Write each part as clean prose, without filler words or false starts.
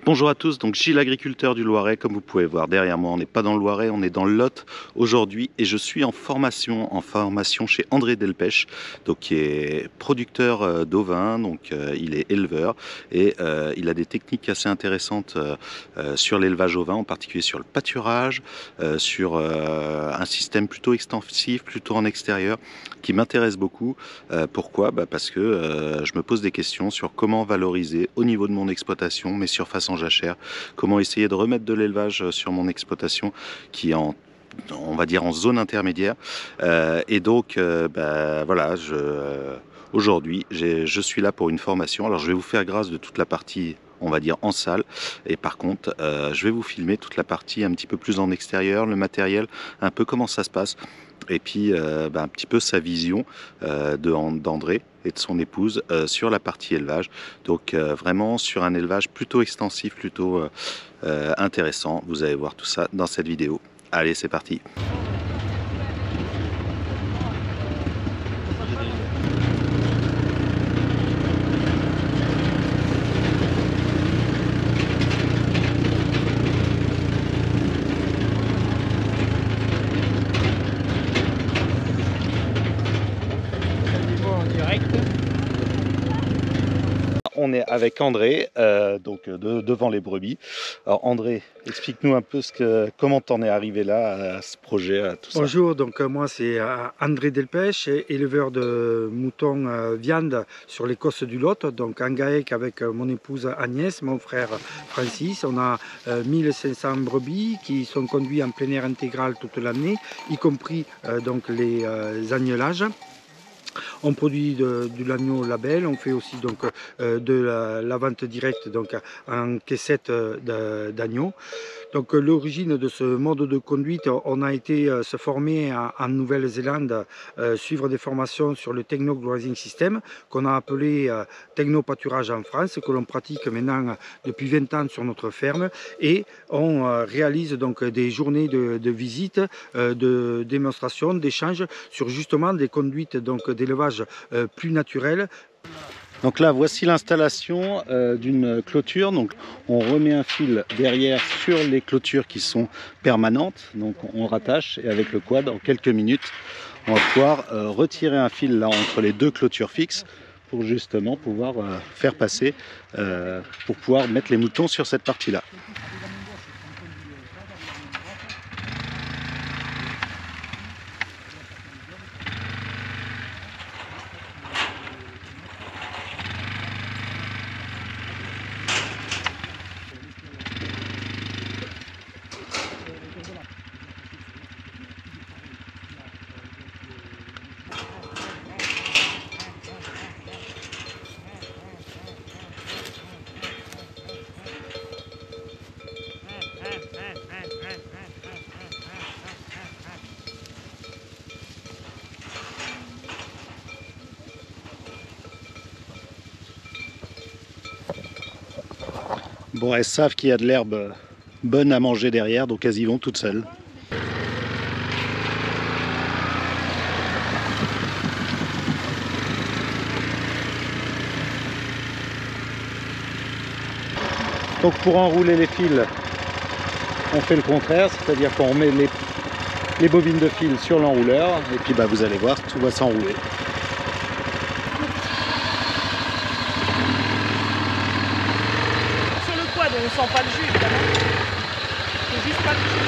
Bonjour à tous, donc Gilles, agriculteur du Loiret. Comme vous pouvez voir derrière moi, on n'est pas dans le Loiret, on est dans le Lot aujourd'hui et je suis en formation chez André Delpech, donc qui est producteur d'ovins, donc il est éleveur et il a des techniques assez intéressantes sur l'élevage ovin, en particulier sur le pâturage, sur un système plutôt extensif, plutôt en extérieur, qui m'intéresse beaucoup. Pourquoi? Parce que je me pose des questions sur comment valoriser au niveau de mon exploitation mes surfaces en jachère, comment essayer de remettre de l'élevage sur mon exploitation qui est on va dire en zone intermédiaire. Et donc voilà, aujourd'hui je suis là pour une formation. Alors je vais vous faire grâce de toute la partie, on va dire, en salle, et par contre je vais vous filmer toute la partie un petit peu plus en extérieur, le matériel, un peu comment ça se passe, et puis un petit peu sa vision d'André et de son épouse sur la partie élevage. Donc vraiment sur un élevage plutôt extensif, plutôt intéressant. Vous allez voir tout ça dans cette vidéo. Allez, c'est parti. On est avec André, devant les brebis. Alors André, explique-nous un peu comment t'en es arrivé là, à ce projet, à tout ça. Bonjour, donc moi c'est André Delpech, éleveur de moutons viande sur les côtes du Lot, donc en GAEC avec mon épouse Agnès, mon frère Francis. On a 1500 brebis qui sont conduits en plein air intégral toute l'année, y compris donc les agnelages. On produit de l'agneau label, on fait aussi donc de la vente directe donc en caissette d'agneau. Donc l'origine de ce mode de conduite, on a été se former en Nouvelle-Zélande, suivre des formations sur le Techno Grazing System qu'on a appelé Techno Pâturage en France, que l'on pratique maintenant depuis 20 ans sur notre ferme, et on réalise donc des journées de visite, de démonstration, d'échange sur justement des conduites donc d'élevage plus naturelles. Donc là, voici l'installation d'une clôture. Donc on remet un fil derrière sur les clôtures qui sont permanentes. Donc on rattache et avec le quad, en quelques minutes, on va pouvoir retirer un fil là entre les deux clôtures fixes pour justement pouvoir faire passer, pour pouvoir mettre les moutons sur cette partie-là. Bon, elles savent qu'il y a de l'herbe bonne à manger derrière, donc elles y vont toutes seules. Donc pour enrouler les fils, on fait le contraire, c'est-à-dire qu'on met les bobines de fil sur l'enrouleur, et puis vous allez voir, tout va s'enrouler. On ne sent pas le jus, évidemment. C'est juste pas le jus.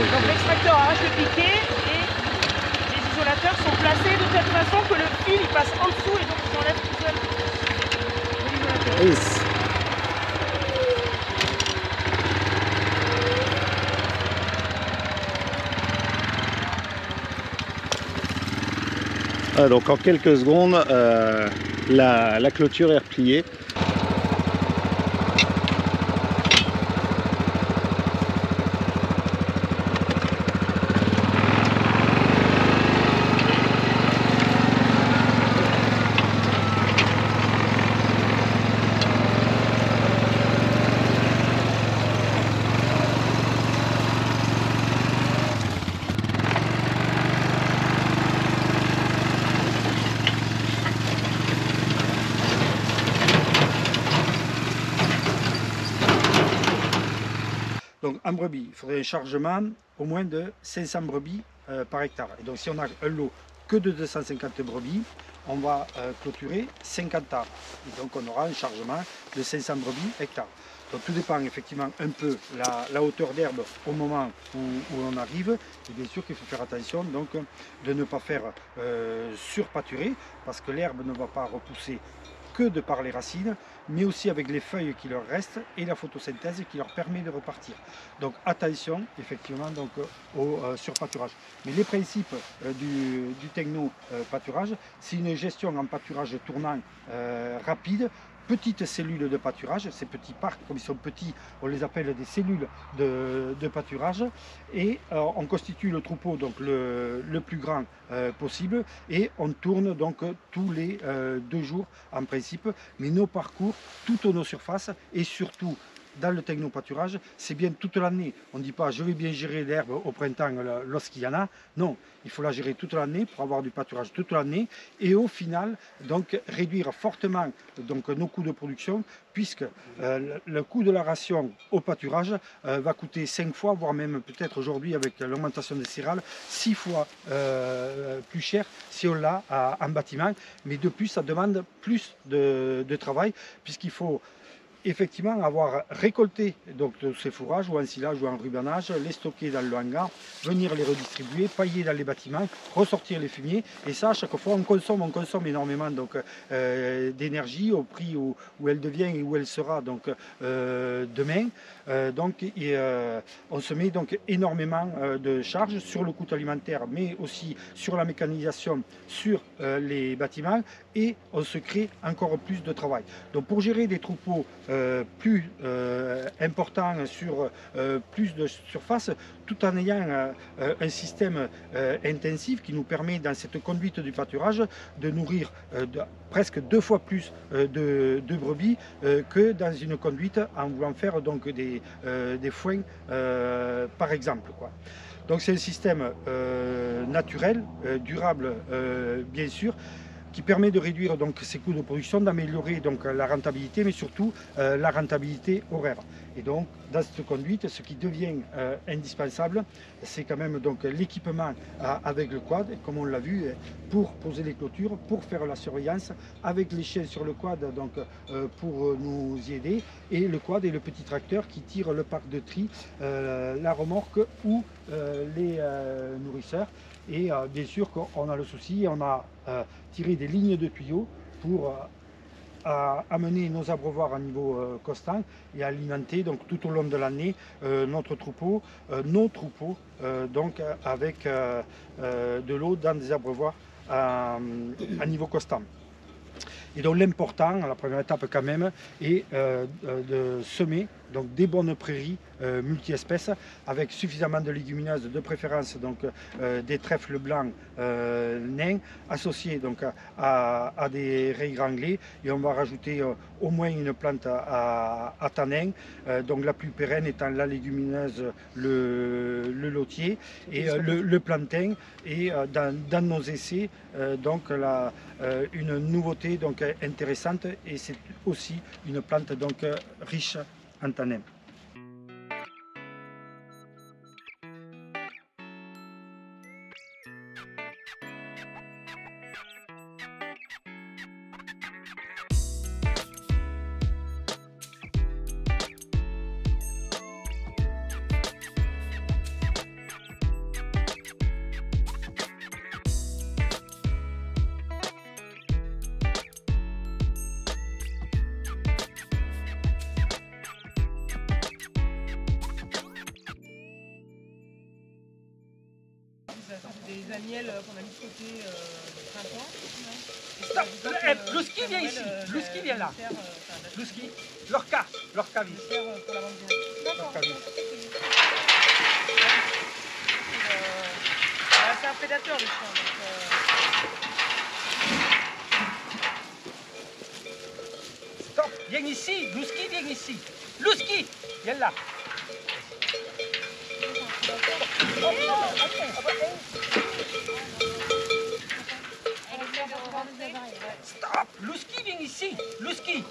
Donc l'extracteur arrache le piquet et les isolateurs sont placés de telle façon que le fil il passe en dessous et donc il enlève tout seul de l'isolateur. Donc en quelques secondes, la clôture est repliée. Donc en brebis, il faudrait un chargement au moins de 500 brebis par hectare. Et donc si on a un lot que de 250 brebis, on va clôturer 50 arbres. Et donc on aura un chargement de 500 brebis hectare. Donc tout dépend effectivement un peu la hauteur d'herbe au moment où on arrive. Et bien sûr qu'il faut faire attention donc de ne pas faire surpâturer, parce que l'herbe ne va pas repousser que de par les racines, mais aussi avec les feuilles qui leur restent et la photosynthèse qui leur permet de repartir. Donc attention effectivement donc, au surpâturage. Mais les principes du techno-pâturage, c'est une gestion en pâturage tournant rapide, petites cellules de pâturage, ces petits parcs, comme ils sont petits, on les appelle des cellules de pâturage, et on constitue le troupeau donc le plus grand possible, et on tourne donc tous les 2 jours en principe, mais nos parcours, toutes nos surfaces, et surtout dans le technopâturage, c'est bien toute l'année. On ne dit pas je vais bien gérer l'herbe au printemps lorsqu'il y en a. Non, il faut la gérer toute l'année pour avoir du pâturage toute l'année et au final donc réduire fortement donc, nos coûts de production, puisque le coût de la ration au pâturage va coûter 5 fois, voire même peut-être aujourd'hui avec l'augmentation des céréales, 6 fois plus cher si on l'a en bâtiment. Mais de plus, ça demande plus de travail, puisqu'il faut effectivement avoir récolté donc ces fourrages ou en silage ou en rubanage, les stocker dans le hangar, venir les redistribuer, pailler dans les bâtiments, ressortir les fumiers, et ça à chaque fois on consomme énormément donc d'énergie au prix où elle devient et où elle sera donc demain. On se met donc énormément de charges sur le coût alimentaire, mais aussi sur la mécanisation, sur les bâtiments, et on se crée encore plus de travail. Donc pour gérer des troupeaux plus importants sur plus de surface, tout en ayant un système intensif qui nous permet dans cette conduite du pâturage de nourrir presque 2 fois plus de brebis que dans une conduite en voulant faire donc des foins par exemple, quoi. Donc c'est un système naturel, durable bien sûr, qui permet de réduire donc ces coûts de production, d'améliorer donc la rentabilité, mais surtout la rentabilité horaire. Et donc dans cette conduite, ce qui devient indispensable, c'est quand même donc l'équipement avec le quad, comme on l'a vu, pour poser les clôtures, pour faire la surveillance, avec les chiens sur le quad donc pour nous y aider, et le quad et le petit tracteur qui tire le parc de tri, la remorque ou les nourrisseurs. Et bien sûr qu'on a le souci, on a tiré des lignes de tuyaux pour amener nos abreuvoirs à niveau constant et alimenter donc tout au long de l'année notre troupeau, nos troupeaux donc avec de l'eau dans des abreuvoirs à niveau constant. Et donc l'important, la première étape quand même, est de semer donc des bonnes prairies multi-espèces avec suffisamment de légumineuses, de préférence donc des trèfles blancs nains, associés donc à des raies granglées, et on va rajouter au moins une plante à tanin, donc la plus pérenne étant la légumineuse, le lotier et le plantain, et dans nos essais donc une nouveauté donc intéressante, et c'est aussi une plante donc riche en tanin. Des agnelles qu'on a mis de côté Stop. printemps. Louski vient ici, Louski vient là. Louski, Lorca vit. Pour la vente directe. C'est un prédateur le chien. Stop, viens ici, Louski viens ici. Louski, viens là. Stop, Louski viens ici, Louski.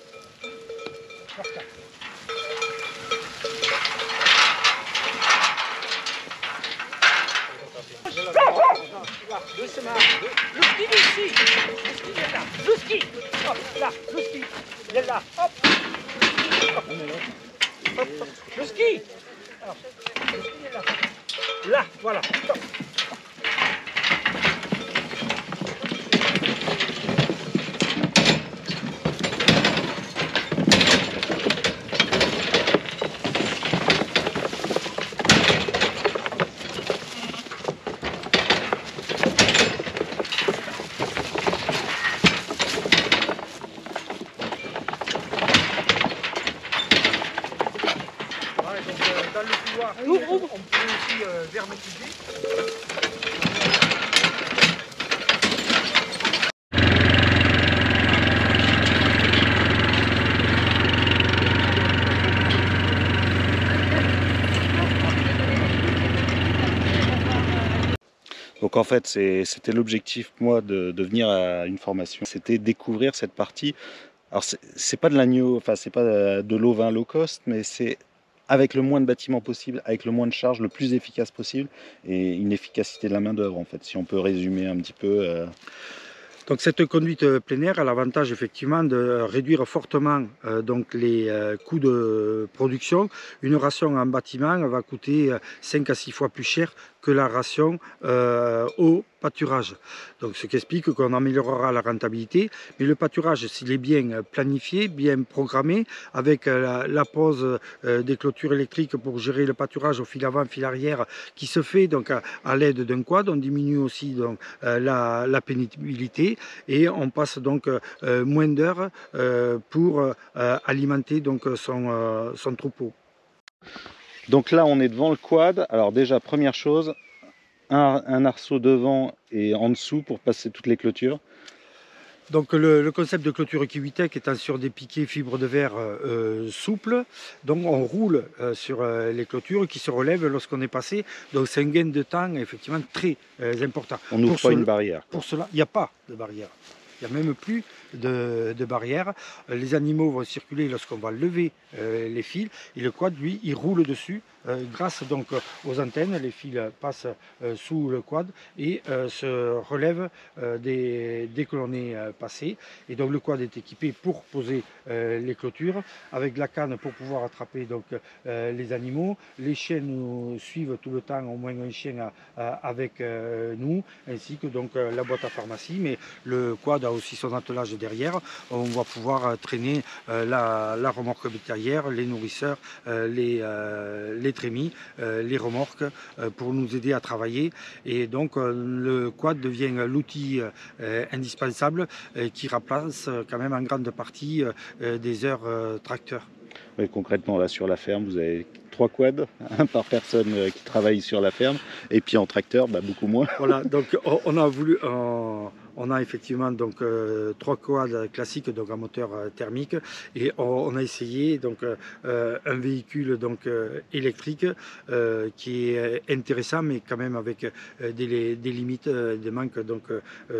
Là, doucement. Le ski ici. Le ski il est là. Le ski. Hop, là, le ski. Il est là. Hop. Hop. Hop. Le ski. Alors, le ski est là. Là, voilà. Stop. Dans le couloir, on peut aussi vermetiser. Donc en fait, c'était l'objectif, moi, de venir à une formation. C'était découvrir cette partie. Alors c'est pas de l'agneau, enfin c'est pas de l'ovin low cost, mais c'est avec le moins de bâtiments possible, avec le moins de charges, le plus efficace possible, et une efficacité de la main d'œuvre en fait, si on peut résumer un petit peu. Donc cette conduite plein air a l'avantage effectivement de réduire fortement donc les coûts de production. Une ration en bâtiment va coûter 5 à 6 fois plus cher que la ration au pâturage. Donc ce qui explique qu'on améliorera la rentabilité, mais le pâturage, s'il est bien planifié, bien programmé, avec la pose des clôtures électriques pour gérer le pâturage au fil avant, fil arrière, qui se fait donc à l'aide d'un quad, on diminue aussi donc, la pénibilité et on passe donc moins d'heures pour alimenter donc son troupeau. Donc là on est devant le quad. Alors déjà première chose, un arceau devant et en dessous pour passer toutes les clôtures. Donc le concept de clôture Kiwitech étant sur des piquets fibres de verre souples, donc on roule sur les clôtures qui se relèvent lorsqu'on est passé. Donc c'est un gain de temps effectivement très important. On n'ouvre pas une barrière. Pour cela, il n'y a pas de barrière. Il n'y a même plus de barrière. Les animaux vont circuler lorsqu'on va lever les fils et le quad, lui, il roule dessus grâce donc aux antennes. Les fils passent sous le quad et se relèvent dès que l'on est passé. Et donc le quad est équipé pour poser les clôtures avec la canne pour pouvoir attraper donc les animaux. Les chiens nous suivent tout le temps, au moins un chien avec nous, ainsi que donc la boîte à pharmacie. Mais le quad a aussi son attelage derrière. On va pouvoir traîner la remorque bétaillère, les nourrisseurs, les trémies, les remorques pour nous aider à travailler. Et donc le quad devient l'outil indispensable qui remplace quand même en grande partie des heures tracteurs. Oui, concrètement, là sur la ferme, vous avez 3 quads, un par personne qui travaille sur la ferme, et puis en tracteur, beaucoup moins. Voilà, donc on a voulu... On a effectivement donc 3 quads classiques donc à moteur thermique et on a essayé donc un véhicule donc électrique qui est intéressant mais quand même avec des limites, des manques donc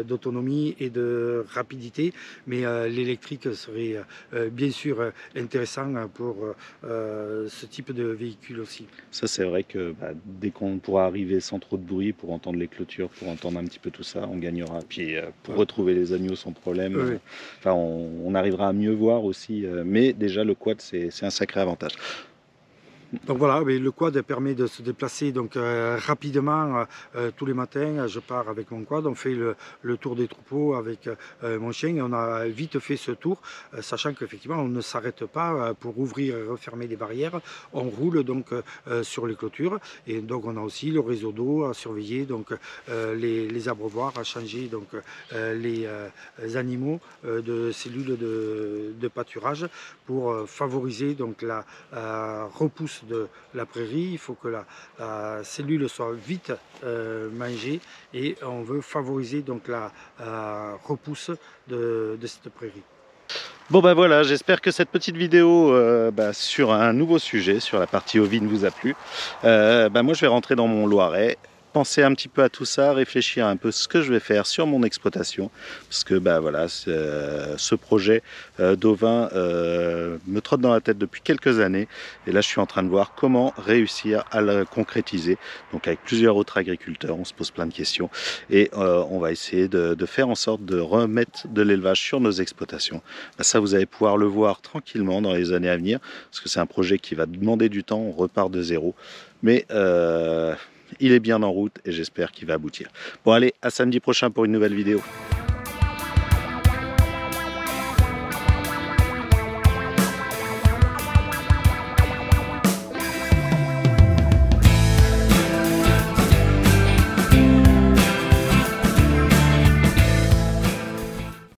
d'autonomie et de rapidité. Mais l'électrique serait bien sûr intéressant pour ce type de véhicule aussi. Ça c'est vrai que dès qu'on pourra arriver sans trop de bruit pour entendre les clôtures, pour entendre un petit peu tout ça, on gagnera. Puis pour retrouver les agneaux sans problème, oui. Enfin, on arrivera à mieux voir aussi, mais déjà le quad c'est un sacré avantage. Donc voilà, mais le quad permet de se déplacer donc rapidement tous les matins. Je pars avec mon quad, on fait le tour des troupeaux avec mon chien et on a vite fait ce tour, sachant qu'effectivement on ne s'arrête pas pour ouvrir et refermer des barrières. On roule donc sur les clôtures et donc on a aussi le réseau d'eau à surveiller, donc les abreuvoirs, à changer donc les animaux de cellules de pâturage pour favoriser donc la repousse de la prairie. Il faut que la cellule soit vite mangée et on veut favoriser donc la repousse de cette prairie. Bon voilà, j'espère que cette petite vidéo sur un nouveau sujet, sur la partie ovine vous a plu. Moi je vais rentrer dans mon Loiret penser un petit peu à tout ça, réfléchir un peu ce que je vais faire sur mon exploitation, parce que bah voilà, ce projet d'ovin me trotte dans la tête depuis quelques années, et là je suis en train de voir comment réussir à le concrétiser. Donc avec plusieurs autres agriculteurs, on se pose plein de questions, et on va essayer de faire en sorte de remettre de l'élevage sur nos exploitations. Bah, ça, vous allez pouvoir le voir tranquillement dans les années à venir, parce que c'est un projet qui va demander du temps, on repart de zéro, mais il est bien en route et j'espère qu'il va aboutir. Bon allez, à samedi prochain pour une nouvelle vidéo.